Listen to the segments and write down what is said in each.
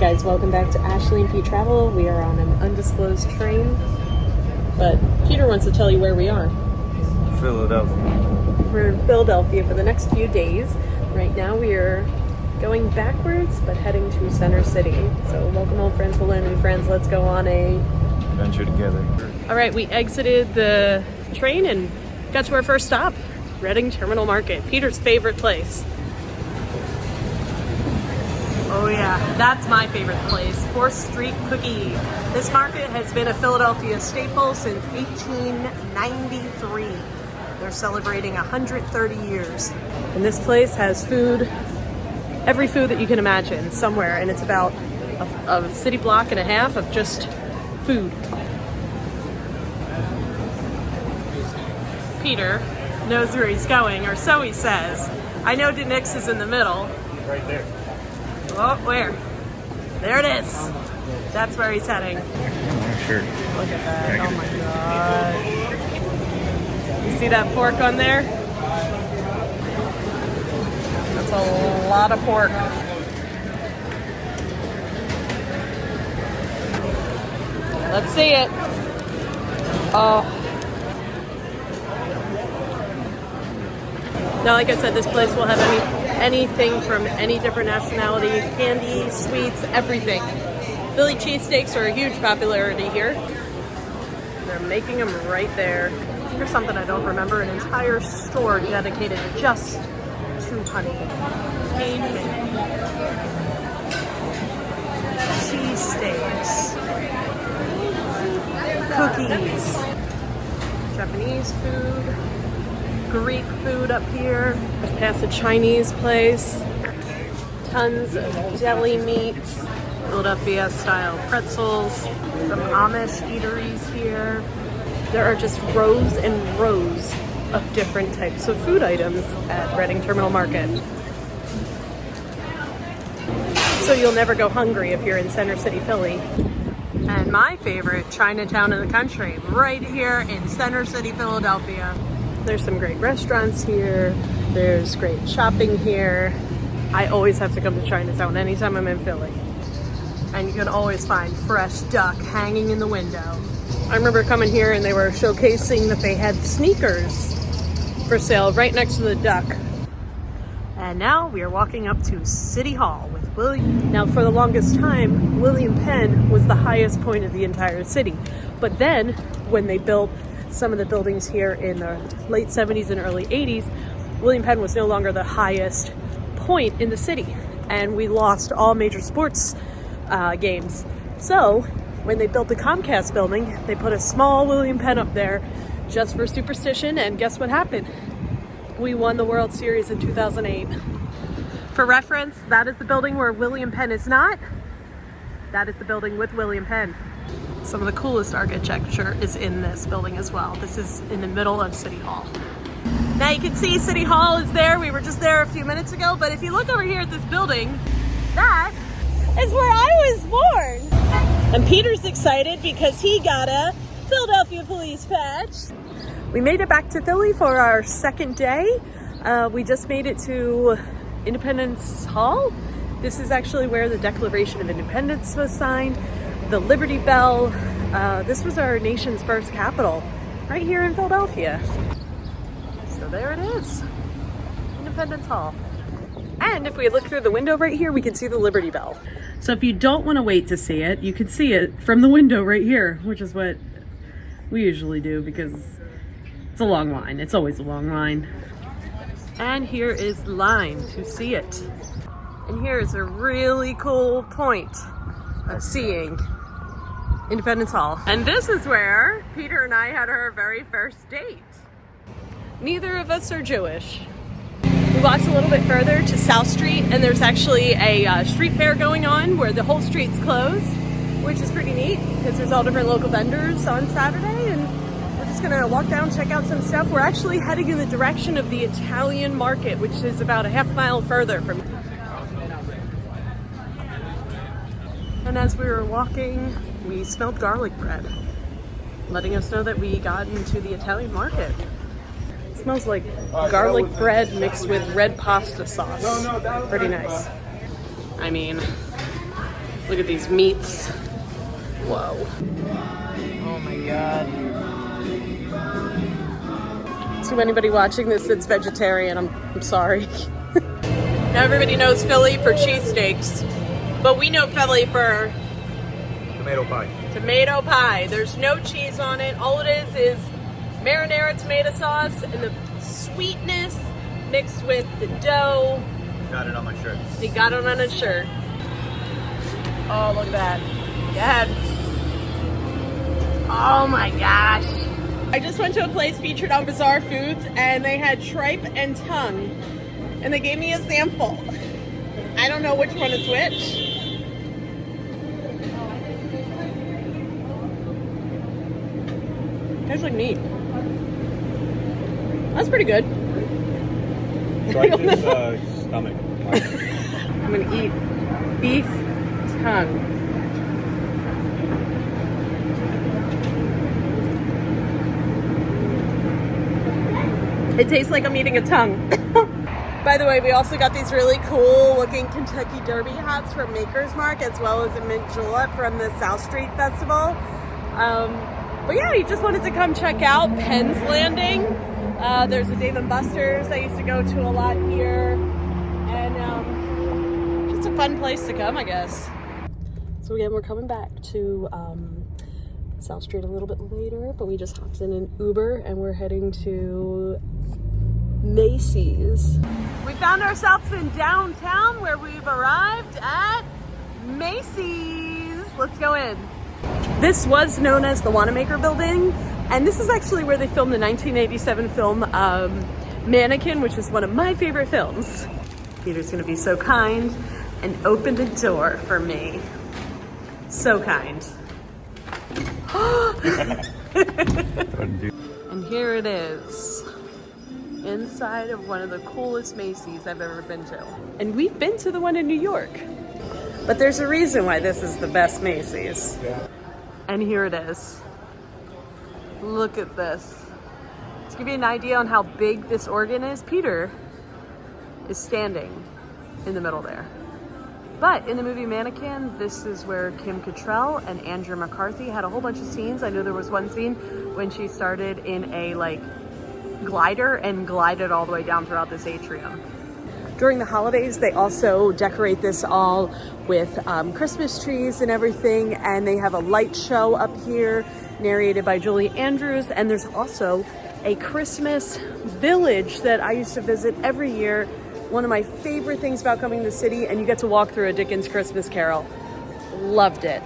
guys, welcome back to Ashley and Pete Travel. We are on an undisclosed train, but Peter wants to tell you where we are. Philadelphia. We're in Philadelphia for the next few days. Right now we are going backwards, but heading to Center City. So welcome old friends, hello new friends. Let's go on a Adventure together. All right, we exited the train and got to our first stop, Reading Terminal Market, Peter's favorite place. Oh yeah, that's my favorite place, 4th Street Cookie. This market has been a Philadelphia staple since 1893. They're celebrating 130 years. And this place has food, every food that you can imagine, somewhere, and it's about a city block and a half of just food. Peter knows where he's going, or so he says. I know Denix is in the middle. Right there. Oh, where? There it is. That's where he's heading. Sure. Look at that. Oh my god. You see that pork on there? That's a lot of pork. Let's see it. Oh. Now, like I said, this place will have anything from any different nationality, candy, sweets, everything. Philly cheesesteaks are a huge popularity here. They're making them right there. Here's something I don't remember, an entire store dedicated just to honey. Cajun. Cheesesteaks. Cookies. Japanese food. Greek food up here. Past a Chinese place. Tons of deli meats. Philadelphia style pretzels. Some Amish eateries here. There are just rows and rows of different types of food items at Reading Terminal Market. So you'll never go hungry if you're in Center City, Philly. And my favorite Chinatown in the country, right here in Center City, Philadelphia. There's some great restaurants here. There's great shopping here. I always have to come to Chinatown anytime I'm in Philly. And you can always find fresh duck hanging in the window. I remember coming here and they were showcasing that they had sneakers for sale right next to the duck. And now we are walking up to City Hall with William. Now for the longest time, William Penn was the highest point of the entire city. But then when they built some of the buildings here in the late 70s and early 80s, William Penn was no longer the highest point in the city. And we lost all major sports games. So when they built the Comcast building, they put a small William Penn up there just for superstition, and guess what happened? We won the World Series in 2008. For reference, that is the building where William Penn is not. That is the building with William Penn. Some of the coolest architecture is in this building as well. This is in the middle of City Hall. Now you can see City Hall is there. We were just there a few minutes ago, but if you look over here at this building, that is where I was born. And Peter's excited because he got a Philadelphia police patch. We made it back to Philly for our second day. We just made it to Independence Hall. This is actually where the Declaration of Independence was signed. The Liberty Bell. This was our nation's first capital, right here in Philadelphia. So there it is, Independence Hall. And if we look through the window right here, we can see the Liberty Bell. So if you don't want to wait to see it, you can see it from the window right here, which is what we usually do because it's a long line. It's always a long line. And here is the line to see it. And here is a really cool point of seeing Independence Hall. And this is where Peter and I had our very first date. Neither of us are Jewish. We walked a little bit further to South Street, and there's actually a street fair going on where the whole street's closed, which is pretty neat because there's all different local vendors on Saturday, and we're just gonna walk down, check out some stuff. We're actually heading in the direction of the Italian market, which is about a half mile further from. And as we were walking, we smelled garlic bread, letting us know that we got into the Italian market. It smells like garlic bread mixed with red pasta sauce. Pretty nice. I mean, Look at these meats. Whoa. Oh my God. So anybody watching this that's vegetarian, I'm sorry. Now everybody knows Philly for cheesesteaks, but we know Philly for Tomato pie. tomato pie. There's no cheese on it. All it is marinara tomato sauce and the sweetness mixed with the dough. Got it on my shirt. He got it on his shirt. Oh, look at that. Dad. Oh my gosh. I just went to a place featured on Bizarre Foods and they had tripe and tongue. And they gave me a sample. I don't know which one is which. Tastes like meat. That's pretty good. Try this stomach. I'm gonna eat beef tongue. It tastes like I'm eating a tongue. By the way, we also got these really cool looking Kentucky Derby hats from Maker's Mark, as well as a mint julep from the South Street Festival. But yeah, he just wanted to come check out Penn's Landing. There's a Dave & Buster's I used to go to a lot here. And just a fun place to come, I guess. So again, we're coming back to South Street a little bit later, but we just hopped in an Uber and we're heading to Macys. We found ourselves in downtown where we've arrived at Macys. Let's go in. This was known as the Wanamaker Building, and this is actually where they filmed the 1987 film Mannequin, which is one of my favorite films. Peter's gonna be so kind and opened a door for me. So kind. And here it is, inside of one of the coolest Macy's I've ever been to. And we've been to the one in New York, but there's a reason why this is the best Macy's. Yeah. And here it is. Look at this. To give you an idea on how big this organ is, Peter is standing in the middle there. But in the movie Mannequin, this is where Kim Cattrall and Andrew McCarthy had a whole bunch of scenes. I know there was one scene when she started in a glider and glided all the way down throughout this atrium. During the holidays, they also decorate this all with Christmas trees and everything, and they have a light show up here narrated by Julie Andrews, and there's also a Christmas village that I used to visit every year. One of my favorite things about coming to the city, and you get to walk through a Dickens Christmas Carol. Loved it.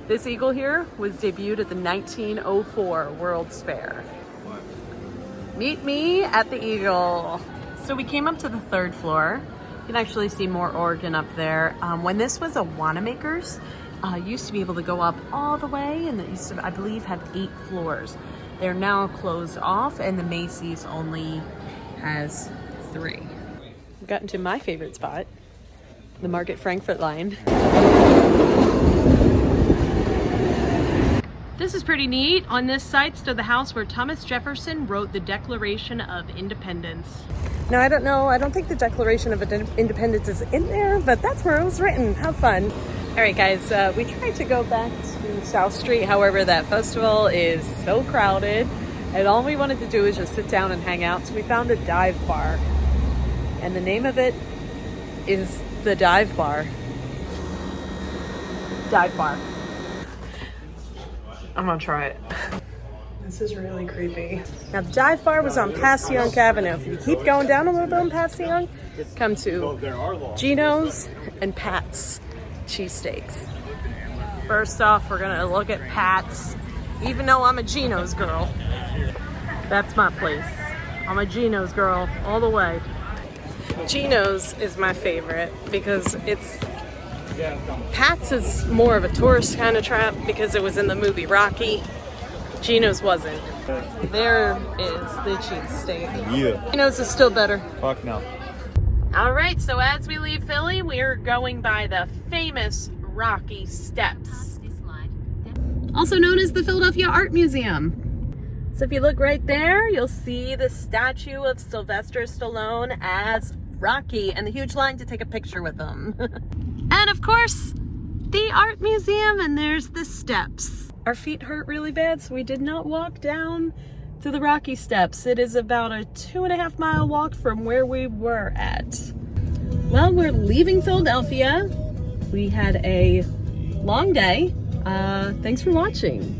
This eagle here was debuted at the 1904 World's Fair. Meet me at the Eagle. So we came up to the 3rd floor. You can actually see more Oregon up there. When this was a Wanamaker's, used to be able to go up all the way, and it used to, I believe, have 8 floors. They're now closed off, and the Macy's only has 3. We've gotten to my favorite spot, the Market Frankfurt line. This is pretty neat. On this site stood the house where Thomas Jefferson wrote the Declaration of Independence. Now, I don't know, I don't think the Declaration of Independence is in there, but that's where it was written. How fun. All right, guys, we tried to go back to South Street. However, that festival is so crowded, and all we wanted to do is just sit down and hang out. So we found a dive bar, and the name of it is the Dive Bar. Dive Bar. I'm gonna try it. This is really creepy. Now, the dive bar was on Passyunk Avenue. If you keep going down a little bit on Passyunk, come to Geno's and Pat's cheesesteaks. First off, we're gonna look at Pat's, even though I'm a Geno's girl. That's my place. I'm a Geno's girl all the way. Geno's is my favorite because it's Pat's is more of a tourist kind of trap because it was in the movie Rocky. Geno's wasn't. There is the cheesesteak. Yeah. Geno's is still better. Fuck no. All right, so as we leave Philly, we're going by the famous Rocky Steps, also known as the Philadelphia Art Museum. So if you look right there, you'll see the statue of Sylvester Stallone as Rocky and the huge line to take a picture with him. And of course, the art museum, and there's the steps. Our feet hurt really bad, so we did not walk down to the Rocky steps. It is about a 2.5 mile walk from where we were at. Well, we're leaving Philadelphia. We had a long day. Thanks for watching.